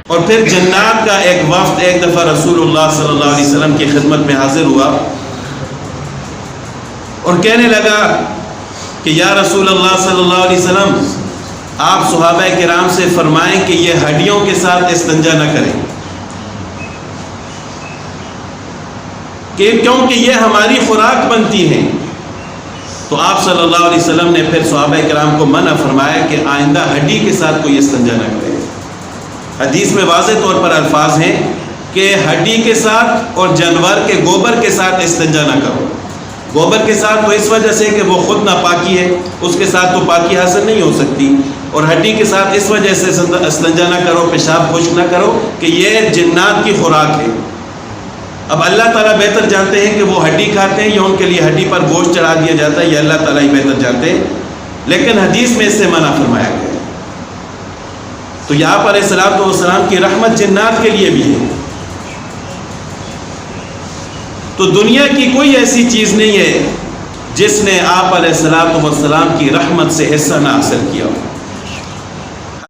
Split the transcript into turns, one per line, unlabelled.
اور پھر جنات کا ایک وفد ایک دفعہ رسول اللہ صلی اللہ علیہ وسلم کی خدمت میں حاضر ہوا اور کہنے لگا کہ یا رسول اللہ صلی اللہ علیہ وسلم، آپ صحابہ کرام سے فرمائیں کہ یہ ہڈیوں کے ساتھ استنجا نہ کریں، کہ کیونکہ یہ ہماری خوراک بنتی ہیں۔ تو آپ صلی اللہ علیہ وسلم نے پھر صحابہ کرام کو منع فرمایا کہ آئندہ ہڈی کے ساتھ کوئی استنجا نہ کرے۔ حدیث میں واضح طور پر الفاظ ہیں کہ ہڈی کے ساتھ اور جانور کے گوبر کے ساتھ استنجا نہ کرو۔ گوبر کے ساتھ تو اس وجہ سے کہ وہ خود ناپاکی ہے، اس کے ساتھ تو پاکی حاصل نہیں ہو سکتی، اور ہڈی کے ساتھ اس وجہ سے استنجا نہ کرو، پیشاب خشک نہ کرو کہ یہ جنات کی خوراک ہے۔ اب اللہ تعالیٰ بہتر جانتے ہیں کہ وہ ہڈی کھاتے ہیں یا ان کے لیے ہڈی پر گوشت چڑھا دیا جاتا ہے، یہ اللہ تعالیٰ ہی بہتر جانتے ہیں، لیکن حدیث میں اس سے منع فرمایا گیا۔ تو یہاں پر الصلوۃ والسلام کی رحمت جنات کے لیے بھی ہے۔ تو دنیا کی کوئی ایسی چیز نہیں ہے جس نے آپ علیہ الصلوۃ والسلام کی رحمت سے حصہ نہ حاصل کیا ہو۔